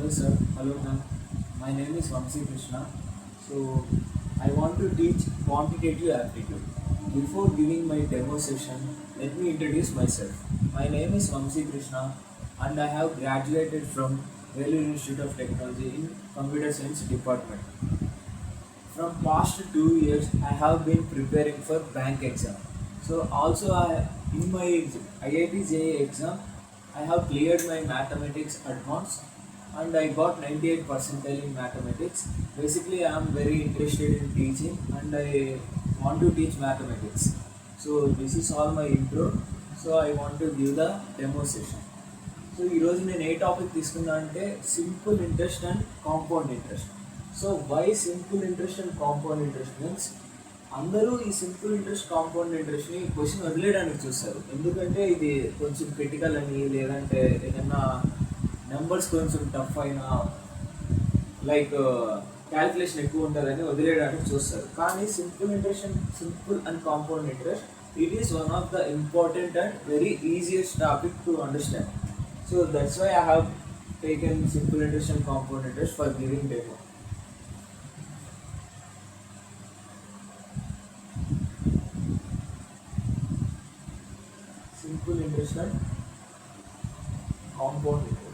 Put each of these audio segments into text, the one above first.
Hello sir, hello ma'am. My name is Vamsi Krishna. So I want to teach quantitative aptitude. Before giving my demo session, let me introduce myself. My name is Vamsi Krishna and I have graduated from Vellore Institute of Technology in Computer Science Department. From past 2 years, I have been preparing for bank exam. So also in my IIT JEE exam, I have cleared my mathematics advanced and I got 98 percentile in mathematics. Basically, I am very interested in teaching and I want to teach mathematics. So this is all my intro. So I want to give the demo session. So ఈరోజు నేను ఏ topic తీసుకున్నా అంటే simple interest and compound interest. So why simple interest and compound interest means అందరూ ఈ simple interest compound ఇంట్రెస్ట్ని question వదిలేయడానికి చూస్తారు. ఎందుకంటే ఇది కొంచెం క్రిటికల్ అని, లేదంటే ఏదైనా నెంబర్స్ కొంచెం టఫ్ అయినా, లైక్ క్యాల్కులేషన్ ఎక్కువ ఉంటుందని వదిలేయడానికి చూస్తారు. కానీ simple and compound interest it is one of the important and very easiest topic to understand. So that's why I have taken simple interest and compound interest for giving demo. Simple interest and compound interest.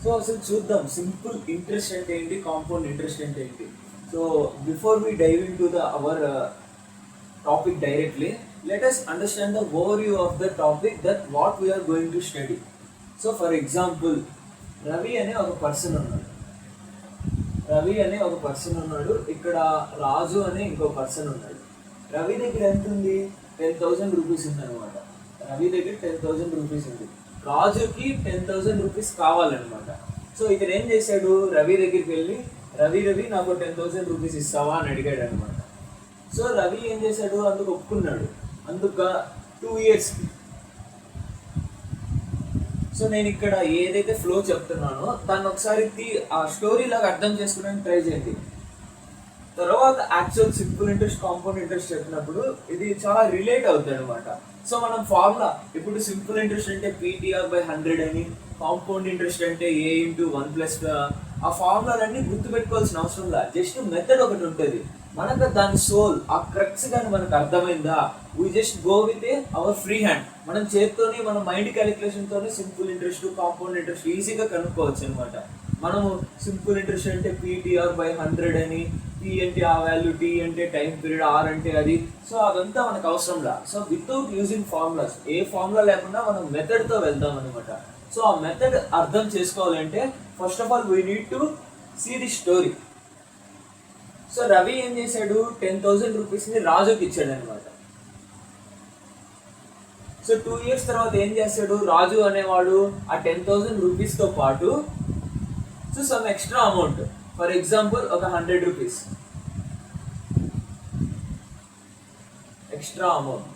So అసలు చూద్దాం simple interest అంటే ఏంటి, compound interest అంటే ఏంటి. So before we dive into our topic directly, let us understand the overview of the topic that what we are going to study. So for example, Ravi అనే ఒక person ఉన్నాడు, ఇక్కడ రాజు అనే ఇంకో పర్సన్ ఉన్నాడు. రవి దగ్గర ఎంత ఉంది? 10,000 రూపీస్ ఉందన్నమాట. రవి దగ్గర 10,000 రూపీస్ ఉంది, రాజుకి 10,000 రూపీస్ కావాలన్నమాట. సో ఇతను ఏం చేశాడు, రవి దగ్గరికి వెళ్ళి రవి నాకు 10,000 రూపీస్ ఇస్తావా అని అడిగాడు అనమాట. సో రవి ఏం చేశాడు, అందుకు ఒప్పుకున్నాడు. అందుక 2 years. సో నేను ఇక్కడ ఏదైతే ఫ్లో చెప్తున్నానో దాన్ని ఒకసారి ఆ స్టోరీ లాగా అర్థం చేసుకోవడానికి ట్రై చేయండి. తర్వాత actual simple interest compound interest చెప్పినప్పుడు ఇది చాలా రిలేట్ అవుతుంది అనమాట. సో మనం ఫార్ములా ఇప్పుడు సింపుల్ ఇంట్రెస్ట్ అంటే PTR/100 అని, కాంపౌండ్ ఇంట్రెస్ట్ అంటే A×1+, ఆ ఫార్ములాలన్నీ గుర్తుపెట్టుకోవాల్సిన అవసరం లేదు. జస్ట్ మెథడ్ ఒకటి ఉంటుంది మనకు, దాని సోల్ ఆ క్రక్స్ కానీ మనకు అర్థమైందా, we just go with our free hand. మనం చేత్తోని మన మైండ్ క్యాలిక్యులేషన్తోనే సింపుల్ ఇంట్రెస్ట్ కాంపౌండ్ ఇంట్రెస్ట్ ఈజీగా కనుక్కోవచ్చు అనమాట. మనము సింపుల్ ఇంట్రెస్ట్ అంటే PTR/100 అని, P అంటే ఆ వాల్యూ, T అంటే టైం పీరియడ్, R అంటే అది. సో అదంతా మనకు అవసరం లా. సో వితౌట్ యూజింగ్ ఫార్ములాస్, ఏ ఫార్ములా లేకుండా మనం మెథడ్తో వెళ్దాం అనమాట. సో ఆ మెథడ్ అర్థం చేసుకోవాలంటే first of all we need to see the story. So Ravi ఏం చేశాడు, 10,000 రూపీస్ని రాజుకి ఇచ్చాడు అనమాట. సో 2 years తర్వాత ఏం చేస్తాడు, రాజు అనేవాడు ఆ 10,000 రూపీస్తో పాటు so some extra amount, for example ఒక 100 రూపీస్ ఎక్స్ట్రా అమౌంట్.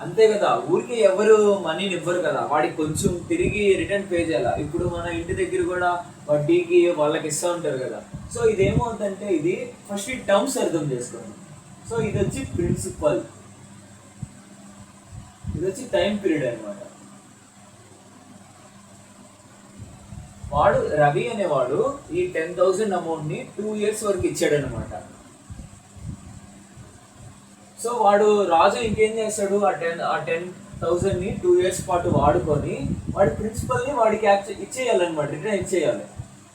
అంతే కదా, ఊరికి ఎవరు మనీని ఇవ్వరు కదా, వాడికి కొంచెం తిరిగి రిటర్న్ పే చేయాలి. ఇప్పుడు మన ఇంటి దగ్గర కూడా వడ్డీకి వాళ్ళకి ఇస్తూ ఉంటారు కదా. సో ఇదేమవుతుందంటే, ఇది ఫస్ట్ ఈ టర్మ్స్ అర్థం చేసుకోండి. సో ఇది వచ్చి ప్రిన్సిపల్, ఇది వచ్చి టైం పీరియడ్ అనమాట. వాడు రవి అనేవాడు ఈ 10,000 అమౌంట్ని 2 years వరకు ఇచ్చాడు అనమాట. సో వాడు రాజు ఇంకేం చేస్తాడు, ఆ 10,000ని 2 years పాటు వాడుకొని వాడి ప్రిన్సిపల్ని వాడికి ఇచ్చేయాలన్నమాట, రిటర్న్ ఇచ్చేయాలి.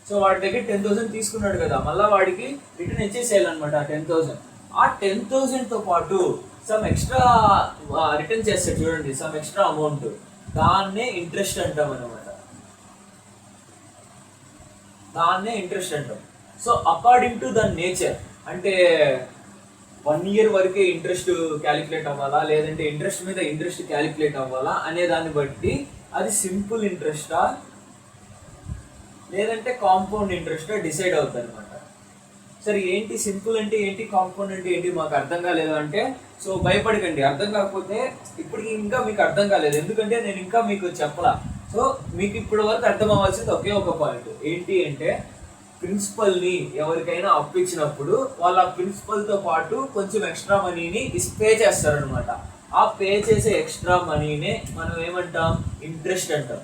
సో వాడి దగ్గర 10,000 తీసుకున్నాడు కదా, మళ్ళీ వాడికి రిటర్న్ ఇచ్చేసేయాలన్నమాట ఆ 10,000. ఆ 10,000తో పాటు సమ్ ఎక్స్ట్రా రిటర్న్ చేస్తాడు చూడండి, సమ్ ఎక్స్ట్రా అమౌంట్, దాన్నే ఇంట్రెస్ట్ అంటాం అనమాట. So according to the nature, అంటే 1 year వరకే ఇంట్రెస్ట్ క్యాలిక్యులేట్ అవ్వాలా, లేదంటే ఇంట్రెస్ట్ మీద ఇంట్రెస్ట్ క్యాలిక్యులేట్ అవ్వాలా అనే దాన్ని బట్టి అది సింపుల్ ఇంట్రెస్టా లేదంటే కాంపౌండ్ ఇంట్రెస్టా డిసైడ్ అవుతుంది అనమాట. సరే ఏంటి సింపుల్ అంటే ఏంటి, కాంపౌండ్ అంటే ఏంటి మాకు అర్థం కాలేదు అంటే, సో భయపడకండి, అర్థం కాకపోతే ఇప్పటికి ఇంకా మీకు అర్థం కాలేదు, ఎందుకంటే నేను ఇంకా మీకు చెప్పలా. సో మీకు ఇప్పటి వరకు అర్థం అవ్వాల్సింది ఒకే ఒక పాయింట్ ఏంటి అంటే, ప్రిన్సిపల్ని ఎవరికైనా అప్పించినప్పుడు వాళ్ళ ప్రిన్సిపల్తో పాటు కొంచెం ఎక్స్ట్రా మనీని పే చేస్తారనమాట. ఆ పే చేసే ఎక్స్ట్రా మనీనే మనం ఏమంటాం, ఇంట్రెస్ట్ అంటాం.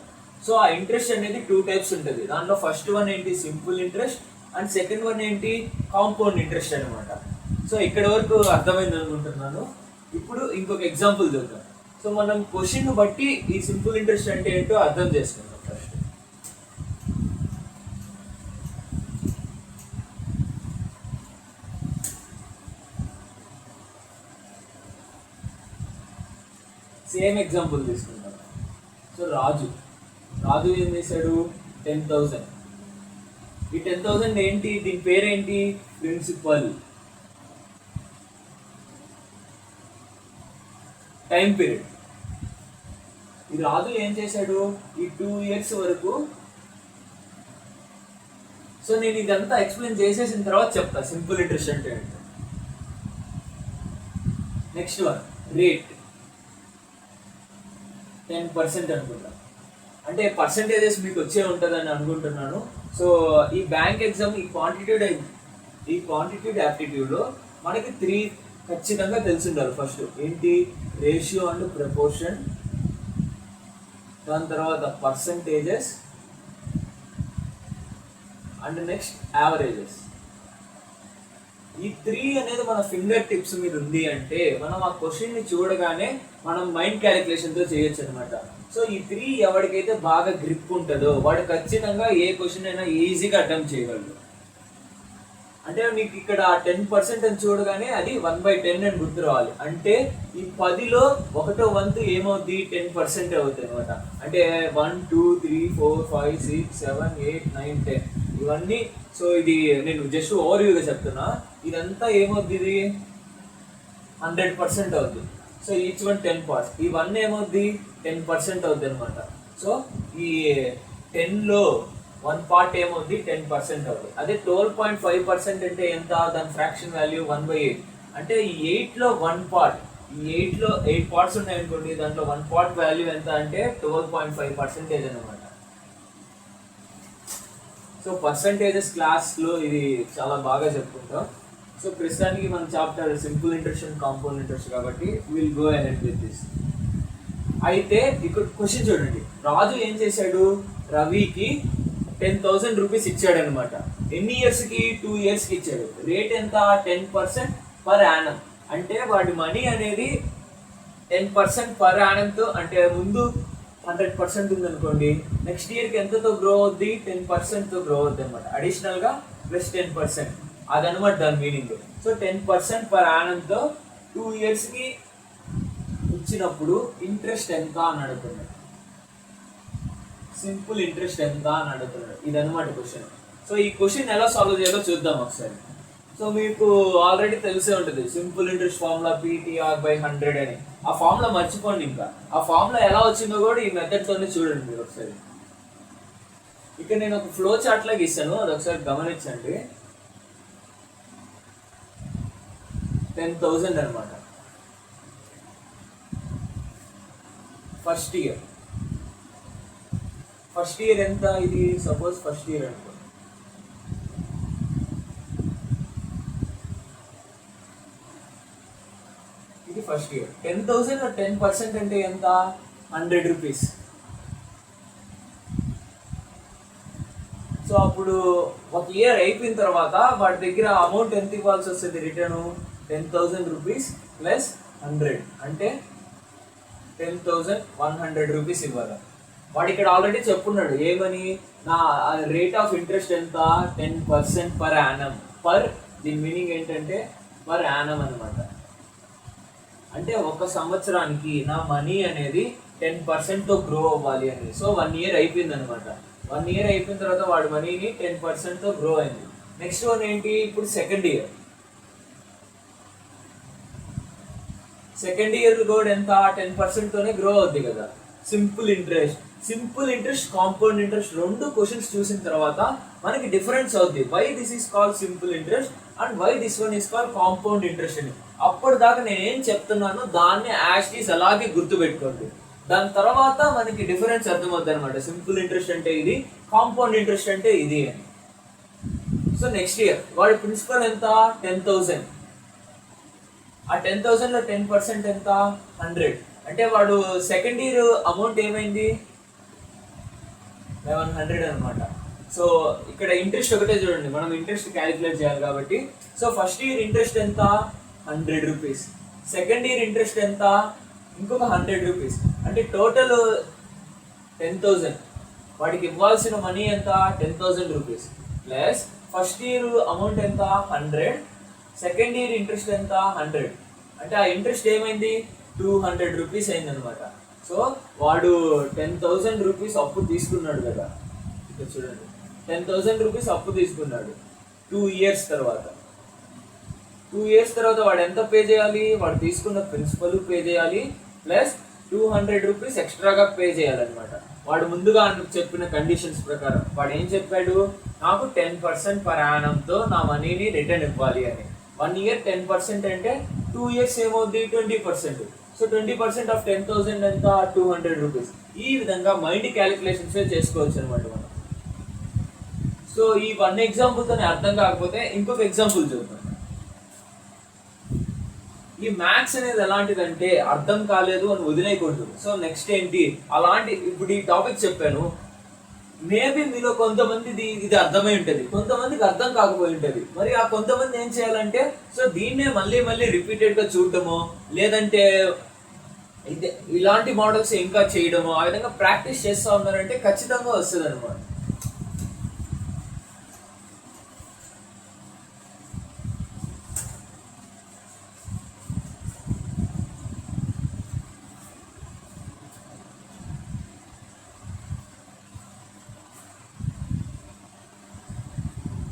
సో ఆ ఇంట్రెస్ట్ అనేది 2 టైప్స్ ఉంటుంది. దాంట్లో ఫస్ట్ వన్ ఏంటి, simple interest, and second one ఏంటి, కాంపౌండ్ ఇంట్రెస్ట్ అనమాట. సో ఇక్కడ వరకు అర్థమైంది అనుకుంటున్నాను. ఇప్పుడు ఇంకొక ఎగ్జాంపుల్ చూద్దాం. సో మనం క్వశ్చన్ బట్టి ఈ సింపుల్ ఇంట్రెస్ట్ అంటే ఏంటో అర్థం చేసుకుందాం. ఫస్ట్ సేమ్ ఎగ్జాంపుల్ తీసుకుంటాం. సో రాజు ఏం చేశాడు, 10,000. ఈ 10,000 ఏంటి, దీని పేరేంటి, ప్రిన్సిపల్. Time period. ఈ రాజు ఏం చేశాడు, ఈ 2 years వరకు. సో నేను ఇదంతా ఎక్స్ప్లెయిన్ చేసేసిన తర్వాత చెప్తా సింపుల్ ఇంట్రెస్ట్ అంటే ఏంటో. నెక్స్ట్ వన్, రేట్ 10% అనుకుంటా. అంటే పర్సంటేజెస్ మీకు వచ్చే ఉంటుందని అనుకుంటున్నాను. సో ఈ బ్యాంక్ ఎగ్జామ్, ఈ క్వాంటిటేటివ్ యాప్టిట్యూడ్లో మనకి 3 ఖచ్చితంగా తెలిసి ఉండాలి. ఫస్ట్ ఏంటి, రేషియో అండ్ ప్రపోర్షన్, దాని తర్వాత పర్సంటేజెస్, అండ్ నెక్స్ట్ యావరేజెస్. ఈ 3 అనేది మన ఫింగర్ టిప్స్ మీద ఉంది అంటే మనం ఆ క్వశ్చన్ని చూడగానే మనం మైండ్ క్యాలిక్యులేషన్తో చేయొచ్చు అనమాట. సో ఈ 3 ఎవరికైతే బాగా గ్రిప్ ఉంటుందో వాడు ఖచ్చితంగా ఏ క్వశ్చన్ అయినా ఈజీగా అటెంప్ట్ చేయగలడు. అంటే మీకు ఇక్కడ 10% అని చూడగానే అది 1/10 అని గుర్తు రావాలి. అంటే ఈ 10లో 1వ వంతు ఏమవుద్ది, 10% అవుతుంది అనమాట. అంటే 1 2 3 4 5 6 7 8 9 10 ఇవన్నీ. సో ఇది నేను జస్ట్ ఓవర్వ్యూగా చెప్తున్నా. ఇదంతా ఏమవుద్ది, ఇది 100% అవుతుంది. So each one 10 parts. ఈ 1 ఏమవుద్ది, 10% అవుద్ది అనమాట. సో ఈ 10లో 1 part ఏమవుద్ది, 10% అవుతుంది. అదే 12.5% అంటే ఎంత, దాని ఫ్రాక్షన్ వాల్యూ 1/8. అంటే ఈ 8లో 1 part, ఈ 8లో 8 parts ఉన్నాయి అనుకోండి, దాంట్లో 1 part వాల్యూ ఎంత అంటే 12.5% అనమాట. సో పర్సంటేజెస్ క్లాస్లో ఇది చాలా బాగా చెప్పుకుంటాం. సో ప్రస్తుతానికి మన chapter simple interest and compound interest కాబట్టి will go ahead with this. అయితే ఇక్కడ క్వశ్చన్ చూడండి, రాజు ఏం చేశాడు, రవికి 10,000 రూపీస్ ఇచ్చాడు అనమాట. ఎన్ని ఇయర్స్కి, 2 yearsకి ఇచ్చాడు. రేట్ ఎంత, 10% పర్ యానం. అంటే వాడి మనీ అనేది 10% పర్ యానంతో, అంటే ముందు 100% ఉంది అనుకోండి, నెక్స్ట్ ఇయర్కి ఎంతతో గ్రో అవుద్ది, 10%తో గ్రో అవుద్ది అనమాట. అడిషనల్గా ప్లస్ 10%, అదనమాట దాని మీనింగ్. సో 10% పర్ యానంతో 2 yearsకి ఇచ్చినప్పుడు ఇంట్రెస్ట్ ఎంత అని అడుగుతున్నాడు. సింపుల్ ఇంట్రెస్ట్ ఎంత అని అడుగుతున్నాడు. ఇదన్నమాట క్వశ్చన్. సో ఈ క్వశ్చన్ ఎలా సాల్వ్ చేయాలో చూద్దాం ఒకసారి. సో మీకు ఆల్రెడీ తెలిసే ఉంటుంది సింపుల్ ఇంట్రెస్ట్ ఫార్ములా PTR/100 అని. ఆ ఫార్ములా మర్చిపోండి. ఇంకా ఆ ఫార్ములా ఎలా వచ్చిందో కూడా ఈ మెథడ్తోనే చూడండి మీరు ఒకసారి. ఇక్కడ నేను ఒక ఫ్లో చార్ట్ లాగా ఇస్తాను, అది ఒకసారి గమనించండి. 10,000 అనమాట ఫస్ట్ ఇయర్. ఎంత ఇది, సపోజ్ ఫస్ట్ ఇయర్ అనుకోండి. ఇది ఫస్ట్ ఇయర్. 10,000 10% అంటే ఎంత, 100 రూపీస్. సో అప్పుడు ఒక ఇయర్ అయిపోయిన తర్వాత వాడి దగ్గర అమౌంట్ ఎంత ఇవ్వాల్సి వస్తుంది, రిటర్న్ 10,000 రూపీస్ ప్లస్ 100 అంటే 10,100 రూపీస్ ఇవ్వాలి. వాడు ఇక్కడ ఆల్రెడీ చెప్పున్నాడు ఏమని, నా రేట్ ఆఫ్ ఇంట్రెస్ట్ ఎంత, 10% పర్ యానం. పర్ దీని మీనింగ్ ఏంటంటే పర్ యానం అనమాట. అంటే ఒక సంవత్సరానికి నా మనీ అనేది 10%తో గ్రో అవ్వాలి అని. సో 1 year అయిపోయింది అనమాట. 1 year అయిపోయిన తర్వాత వాడి మనీని 10%తో గ్రో అయింది. నెక్స్ట్ వన్ ఏంటి, ఇప్పుడు సెకండ్ ఇయర్ కూడా ఎంత, 10%తోనే గ్రో అవుద్ది కదా. సింపుల్ ఇంట్రెస్ట్ కాంపౌండ్ ఇంట్రెస్ట్ రెండు క్వశ్చన్స్ చూసిన తర్వాత మనకి డిఫరెన్స్ అవుద్ది. Why this is called simple interest and why this one is called compound interest అని. అప్పటిదాకా నేను ఏం చెప్తున్నానో దాన్ని యాక్చువల్లీ అలాగే గుర్తుపెట్టుకోండి. దాని తర్వాత మనకి డిఫరెన్స్ అర్థమవుద్ది అనమాట. సింపుల్ ఇంట్రెస్ట్ అంటే ఇది, కాంపౌండ్ ఇంట్రెస్ట్ అంటే ఇది అని. సో నెక్స్ట్ ఇయర్ వాడి ప్రిన్సిపల్ ఎంత 10,000. ఆ 10,000లో 10% ఎంత 100. అంటే వాడు సెకండ్ ఇయర్ అమౌంట్ ఏమైంది 1100 అనమాట. సో ఇక్కడ ఇంట్రెస్ట్ ఒకటే చూడండి, మనం ఇంట్రెస్ట్ క్యాలిక్యులేట్ చేయాలి కాబట్టి. సో ఫస్ట్ ఇయర్ ఇంట్రెస్ట్ ఎంత 100 రూపీస్, సెకండ్ ఇయర్ ఇంట్రెస్ట్ ఎంత ఇంకొక 100 రూపీస్, అంటే టోటల్ 10,000. వాడికి ఇవ్వాల్సిన మనీ ఎంత 10,000 rupees plus first year amount ఎంత 100, సెకండ్ ఇయర్ ఇంట్రెస్ట్ ఎంత 100. అంటే ఆ ఇంట్రెస్ట్ ఏమైంది 200 రూపీస్ అయింది అనమాట. సో వాడు 10,000 రూపీస్ అప్పు తీసుకున్నాడు కదా, ఇక్కడ చూడండి 10,000 రూపీస్ అప్పు తీసుకున్నాడు 2 ఇయర్స్ తర్వాత. 2 ఇయర్స్ తర్వాత వాడు ఎంత పే చేయాలి, వాడు తీసుకున్న ప్రిన్సిపల్ పే చేయాలి ప్లస్ 200 రూపీస్ ఎక్స్ట్రాగా పే చేయాలన్నమాట. వాడు ముందుగా చెప్పిన కండిషన్స్ ప్రకారం వాడు ఏం చెప్పాడు, నాకు 10% పర్ యానంతో నా మనీని రిటర్న్ ఇవ్వాలి అని. 1 ఇయర్ 10% అంటే 2 ఇయర్స్ ఏమవుద్ది 20%. సో 20% ఆఫ్ 10,000 ఎంత 200 రూపీస్. ఈ విధంగా మైండ్ క్యాలిక్యులేషన్స్ చేసుకోవచ్చు అనమాట మనం. సో ఈ 1 ఎగ్జాంపుల్తోనే అర్థం కాకపోతే ఇంకొక ఎగ్జాంపుల్ చూద్దాం. ఈ మ్యాథ్స్ అనేది ఎలాంటిదంటే అర్థం కాలేదు అని వదిలేయకూడదు. సో నెక్స్ట్ ఏంటి, అలాంటి ఇప్పుడు ఈ టాపిక్ చెప్పాను, మేబీ మీలో కొంతమంది ఇది అర్థమై ఉంటుంది, కొంతమందికి అర్థం కాకపోయి ఉంటుంది. మరి ఆ కొంతమంది ఏం చేయాలంటే సో దీన్నే మళ్ళీ మళ్ళీ రిపీటెడ్గా చూడటమో లేదంటే ఇలాంటి మోడల్స్ ఇంకా చేయడమో ఆ విధంగా ప్రాక్టీస్ చేస్తూ ఉన్నారంటే ఖచ్చితంగా వస్తుంది అనమాట.